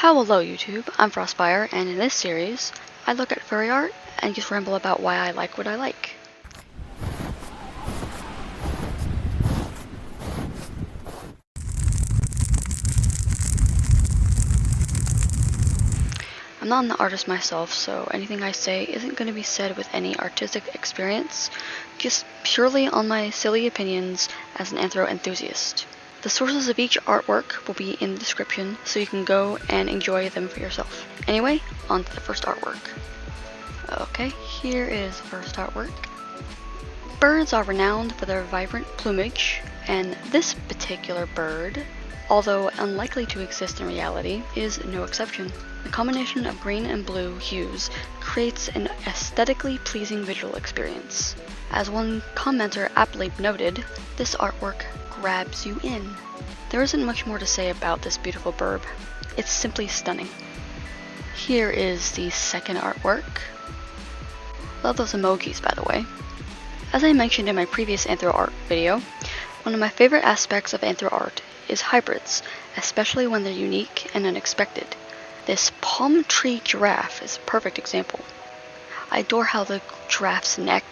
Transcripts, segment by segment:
Hello YouTube, I'm Frostfire, and in this series, I look at furry art and just ramble about why I like what I like. I'm not an artist myself, so anything I say isn't going to be said with any artistic experience, just purely on my silly opinions as an anthro enthusiast. The sources of each artwork will be in the description, so you can go and enjoy them for yourself. Anyway, on to the first artwork. Okay, here is the first artwork. Birds are renowned for their vibrant plumage, and this particular bird, although unlikely to exist in reality, is no exception. The combination of green and blue hues creates an aesthetically pleasing visual experience. As one commenter aptly noted, this artwork grabs you in. There isn't much more to say about this beautiful bird. It's simply stunning. Here is the second artwork. Love those emojis, by the way. As I mentioned in my previous anthro art video, one of my favorite aspects of anthro art is hybrids, especially when they're unique and unexpected. This palm tree giraffe is a perfect example. I adore how the giraffe's neck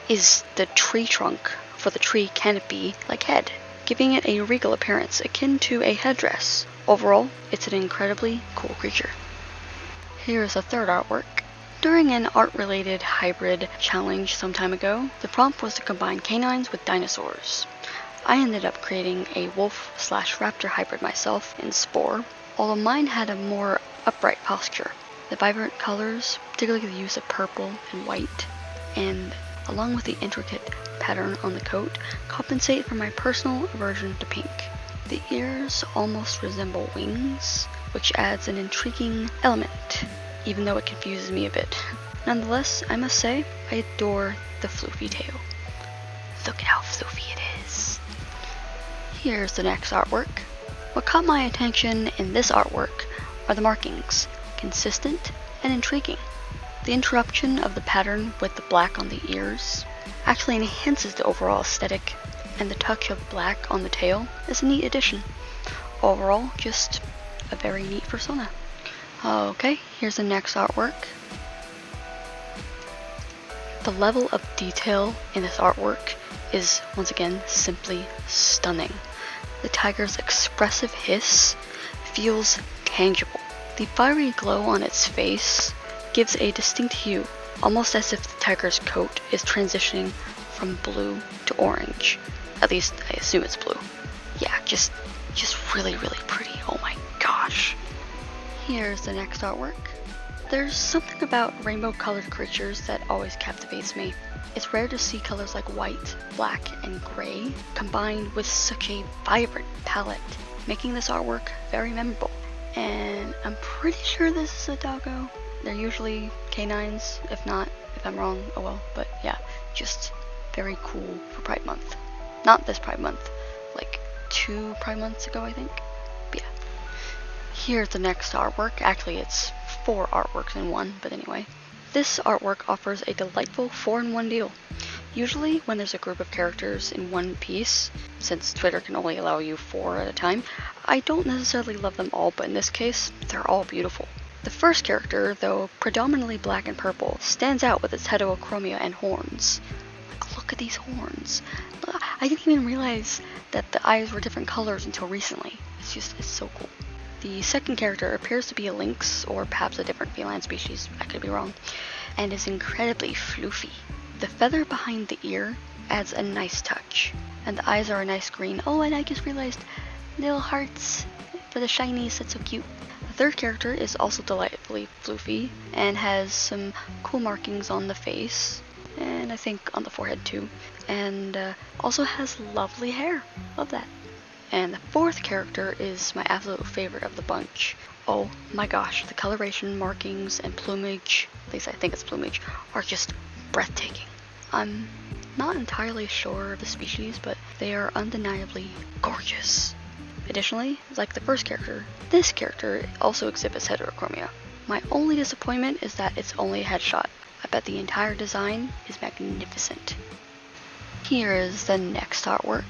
is the tree trunk for the tree canopy-like head, giving it a regal appearance akin to a headdress. Overall, it's an incredibly cool creature. Here is a third artwork. During an art-related hybrid challenge some time ago, the prompt was to combine canines with dinosaurs. I ended up creating a wolf/raptor hybrid myself in Spore, although mine had a more upright posture. The vibrant colors, particularly the use of purple and white, and along with the intricate pattern on the coat, compensate for my personal aversion to pink. The ears almost resemble wings, which adds an intriguing element, even though it confuses me a bit. Nonetheless, I must say, I adore the floofy tail. Look at how floofy it is. Here's the next artwork. What caught my attention in this artwork are the markings, consistent and intriguing. The interruption of the pattern with the black on the ears actually enhances the overall aesthetic, and the touch of black on the tail is a neat addition. Overall, just a very neat persona. Okay, here's the next artwork. The level of detail in this artwork is, once again, simply stunning. The tiger's expressive hiss feels tangible. The fiery glow on its face gives a distinct hue, almost as if the tiger's coat is transitioning from blue to orange. At least, I assume it's blue. Yeah, just really, really pretty. Oh my gosh. Here's the next artwork. There's something about rainbow-colored creatures that always captivates me. It's rare to see colors like white, black, and gray combined with such a vibrant palette, making this artwork very memorable. And I'm pretty sure this is a doggo. They're usually canines, if not, if I'm wrong, oh well, but yeah, just very cool for Pride Month. Not this Pride Month, like 2 Pride Months ago, I think. But yeah. Here's the next artwork. Actually, it's 4 artworks in one, but anyway. This artwork offers a delightful 4-in-1 deal. Usually, when there's a group of characters in one piece, since Twitter can only allow you 4 at a time, I don't necessarily love them all, but in this case, they're all beautiful. The first character, though predominantly black and purple, stands out with its heterochromia and horns. Like, look at these horns. I didn't even realize that the eyes were different colors until recently. It's so cool. The second character appears to be a lynx, or perhaps a different feline species, I could be wrong, and is incredibly floofy. The feather behind the ear adds a nice touch, and the eyes are a nice green. Oh, and I just realized, little hearts for the shinies, that's so cute. The third character is also delightfully floofy, and has some cool markings on the face, and I think on the forehead too, and also has lovely hair. Love that. And the fourth character is my absolute favorite of the bunch. Oh my gosh, the coloration, markings, and plumage, at least I think it's plumage, are just breathtaking. I'm not entirely sure of the species, but they are undeniably gorgeous. Additionally, like the first character, this character also exhibits heterochromia. My only disappointment is that it's only a headshot. I bet the entire design is magnificent. Here is the next artwork.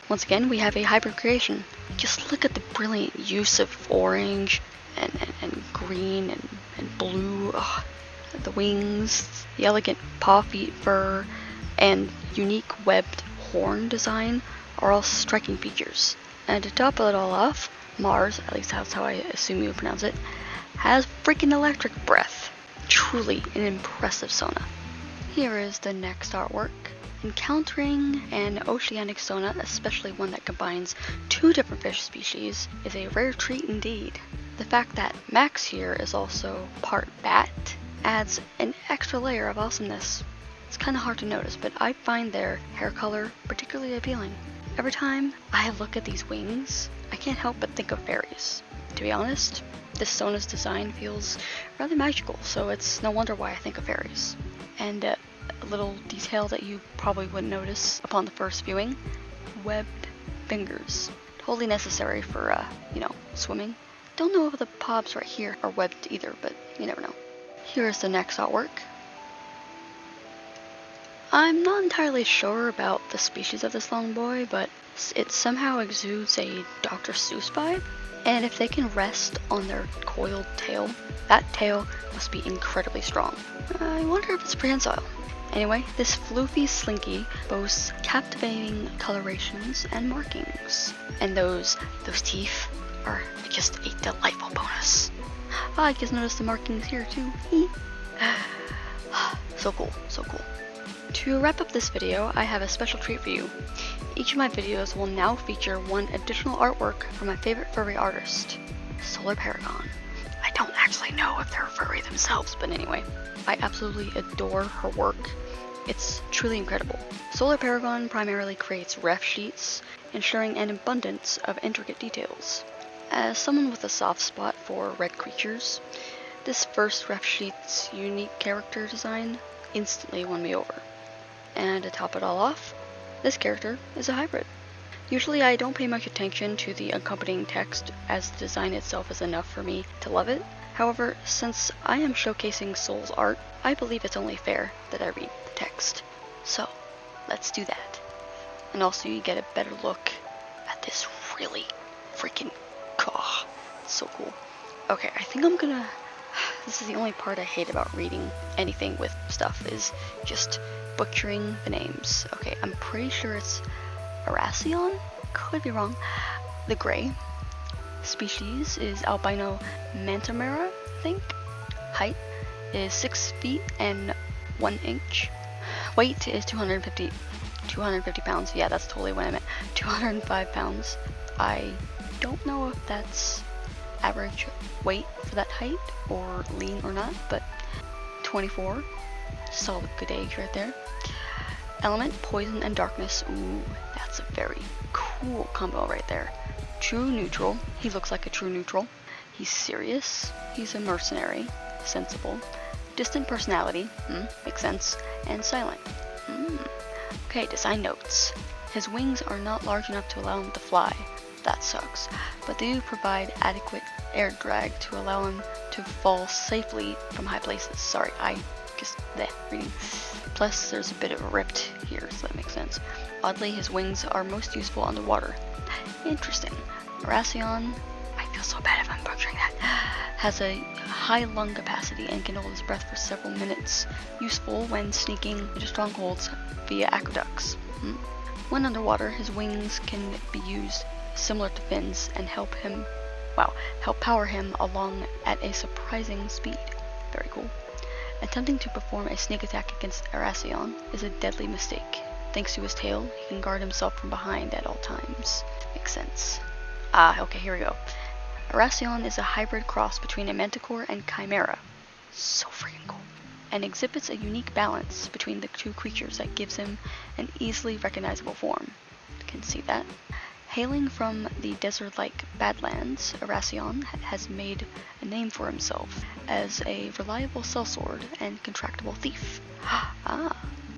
Once again, we have a hybrid creation. Just look at the brilliant use of orange and green and blue. Ugh. The wings, the elegant paw feet fur, and unique webbed horn design are all striking features. And to top it all off, Mars, at least that's how I assume you would pronounce it, has freaking electric breath. Truly an impressive sona. Here is the next artwork. Encountering an oceanic sona, especially one that combines two different fish species, is a rare treat indeed. The fact that Max here is also part bat adds an extra layer of awesomeness. It's kind of hard to notice, but I find their hair color particularly appealing. Every time I look at these wings, I can't help but think of fairies. To be honest, this sona's design feels rather magical, so it's no wonder why I think of fairies. And a little detail that you probably wouldn't notice upon the first viewing, webbed fingers. Totally necessary for, swimming. Don't know if the pobs right here are webbed either, but you never know. Here is the next artwork. I'm not entirely sure about the species of this long boy, but it somehow exudes a Dr. Seuss vibe. And if they can rest on their coiled tail, that tail must be incredibly strong. I wonder if it's prehensile. Anyway, this floofy Slinky boasts captivating colorations and markings. And those teeth are just a delightful bonus. I just noticed the markings here too. So cool, so cool. To wrap up this video, I have a special treat for you. Each of my videos will now feature one additional artwork from my favorite furry artist, Solar-Paragon. I don't actually know if they're furry themselves, but anyway, I absolutely adore her work. It's truly incredible. Solar-Paragon primarily creates ref sheets, ensuring an abundance of intricate details. As someone with a soft spot for red creatures, this first ref sheet's unique character design instantly won me over. And to top it all off, this character is a hybrid. Usually I don't pay much attention to the accompanying text, as the design itself is enough for me to love it. However, since I am showcasing Soul's art, I believe it's only fair that I read the text. So, let's do that. And also you get a better look at this really freaking it's so cool. Okay, I think I'm gonna... This is the only part I hate about reading anything with stuff, is just butchering the names. Okay, I'm pretty sure it's Aracion? Could be wrong. The gray. Species is albino mantamera, I think. Height is 6 feet and 1 inch. Weight is 250 pounds. Yeah, that's totally what I meant. 205 pounds. I don't know if that's average weight for that height, or lean or not, but 24. Solid good age right there. Element, poison, and darkness. Ooh, that's a very cool combo right there. True neutral. He looks like a true neutral. He's serious. He's a mercenary. Sensible. Distant personality. Makes sense. And silent. Okay, design notes. His wings are not large enough to allow him to fly. That sucks. But they do provide adequate air drag to allow him to fall safely from high places. Sorry, I just reading. Plus, there's a bit of a rift here, so that makes sense. Oddly, his wings are most useful underwater. Interesting. Aracion, I feel so bad if I'm butchering that, has a high lung capacity and can hold his breath for several minutes. Useful when sneaking into strongholds via aqueducts. When underwater, his wings can be used similar to fins and help power him along at a surprising speed. Very cool. Attempting to perform a sneak attack against Aracion is a deadly mistake. Thanks to his tail, he can guard himself from behind at all times. Makes sense. Okay, here we go. Aracion is a hybrid cross between a manticore and chimera. So freaking cool. And exhibits a unique balance between the two creatures that gives him an easily recognizable form. You can see that. Hailing from the desert-like Badlands, Aracion has made a name for himself as a reliable sellsword and contractable thief.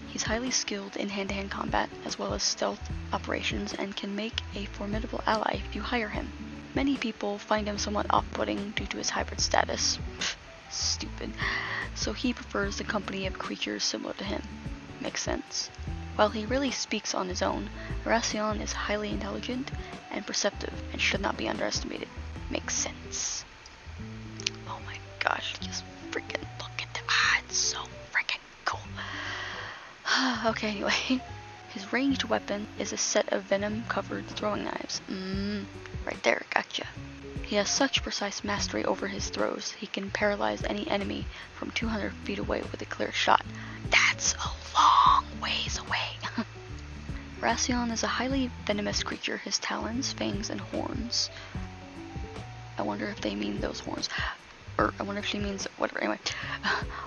He's highly skilled in hand-to-hand combat as well as stealth operations and can make a formidable ally if you hire him. Many people find him somewhat off-putting due to his hybrid status. Stupid. So he prefers the company of creatures similar to him. Makes sense. While he really speaks on his own, Arasion is highly intelligent and perceptive and should not be underestimated. Makes sense. Oh my gosh, just freaking look at that. It's so freaking cool. Okay, anyway. His ranged weapon is a set of venom-covered throwing knives. Right there, gotcha. He has such precise mastery over his throws, he can paralyze any enemy from 200 feet away with a clear shot. That's a long ways away. Arasion is a highly venomous creature. His talons, fangs, and horns. I wonder if they mean those horns. Or I wonder if she means whatever. Anyway,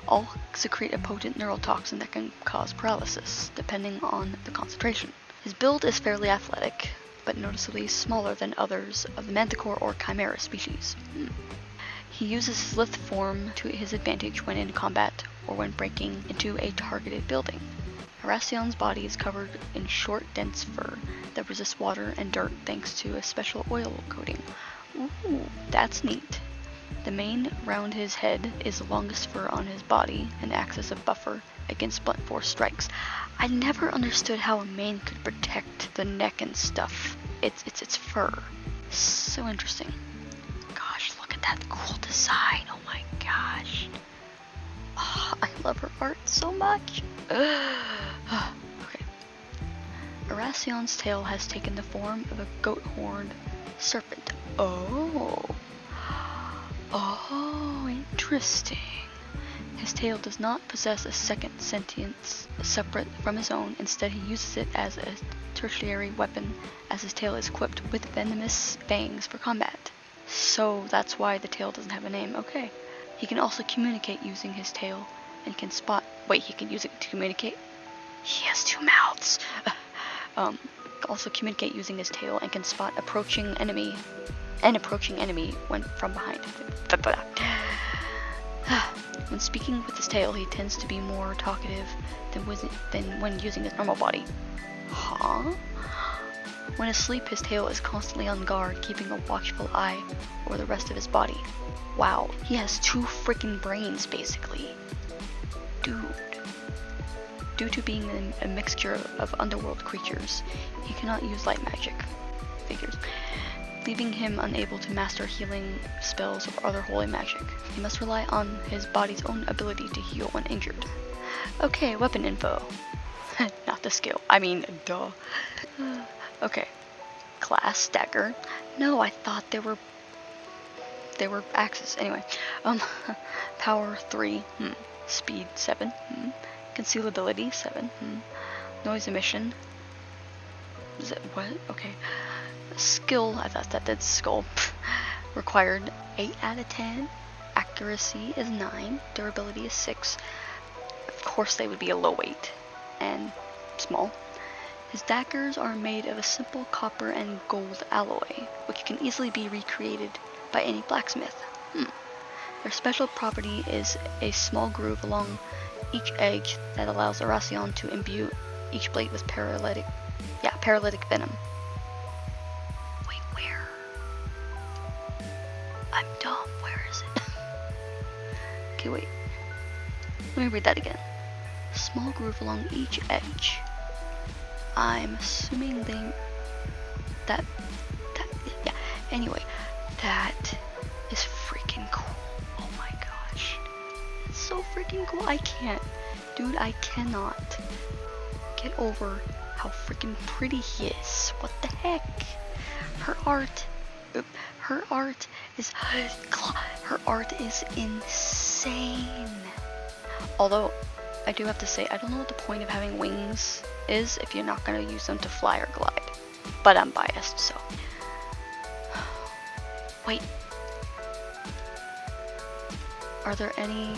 all secrete a potent neurotoxin that can cause paralysis, depending on the concentration. His build is fairly athletic, but noticeably smaller than others of the manticore or chimera species. He uses his lithe form to his advantage when in combat or when breaking into a targeted building. Arasion's body is covered in short, dense fur that resists water and dirt thanks to a special oil coating. Ooh, that's neat. The mane round his head is the longest fur on his body and acts as a buffer against blunt force strikes. I never understood how a mane could protect the neck and stuff. It's fur. So interesting. Gosh, look at that cool design. Oh my gosh. Oh, I love her art so much. Okay. Arasion's tail has taken the form of a goat-horned serpent. Oh, interesting. His tail does not possess a second sentience separate from his own. Instead, he uses it as a tertiary weapon, as his tail is equipped with venomous fangs for combat. So that's why the tail doesn't have a name. Okay. He can also communicate using his tail and can spot... Wait, he can use it to communicate? He has two mouths. Also communicate using his tail and can spot approaching enemy when from behind. When speaking with his tail, he tends to be more talkative than when using his normal body. Huh? When asleep, his tail is constantly on guard, keeping a watchful eye over the rest of his body. Wow, he has two freaking brains, basically. Dude. Due to being a mixture of underworld creatures, he cannot use light magic figures, leaving him unable to master healing spells or other holy magic. He must rely on his body's own ability to heal when injured. Okay, weapon info. Not the skill. I mean, duh. Okay. Class, dagger. No, I thought they were axes. Anyway. Power 3. Speed 7. Concealability 7. Noise emission. Is it what? Okay. Skill, I thought that did skull. Required 8 out of 10. Accuracy is 9. Durability is 6. Of course they would be a low weight and small. His daggers are made of a simple copper and gold alloy, which can easily be recreated by any blacksmith. Their special property is a small groove along each edge that allows Arasion to imbue each blade with paralytic venom. Wait, where? I'm dumb. Where is it? Okay, wait. Let me read that again. Small groove along each edge. I'm assuming yeah. Anyway, that is freaking cool. Oh my gosh. It's so freaking cool. I cannot get over how freaking pretty he is. What the heck? Her art is insane. Although, I do have to say, I don't know what the point of having wings is if you're not going to use them to fly or glide. But I'm biased, so. Wait. Are there any...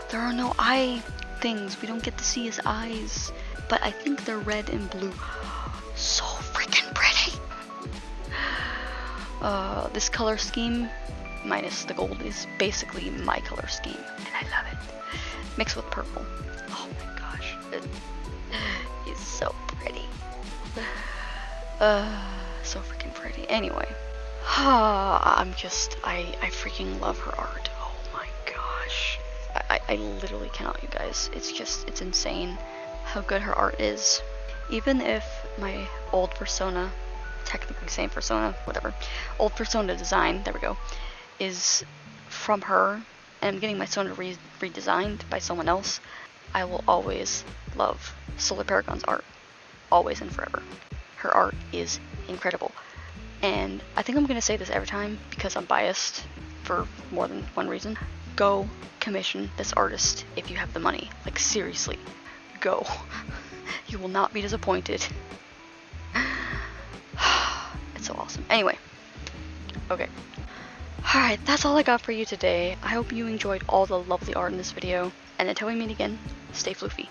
There are no eye things. We don't get to see his eyes. But I think they're red and blue. So freaking pretty. This color scheme, minus the gold, is basically my color scheme. And I love it. Mixed with purple. Oh my gosh. He's so pretty. So freaking pretty. Anyway. I freaking love her art. Oh my gosh. I literally cannot, you guys. It's insane. how good her art is. Even if my old persona, technically same persona, whatever, old persona design, there we go, is from her, and I'm getting my persona redesigned by someone else, I will always love Solar-Paragon's art. Always and forever. Her art is incredible. And I think I'm going to say this every time because I'm biased for more than one reason. Go commission this artist if you have the money. Like, seriously. Go. You will not be disappointed. It's so awesome. Anyway. Okay. Alright, that's all I got for you today. I hope you enjoyed all the lovely art in this video. And until we meet again, stay floofy.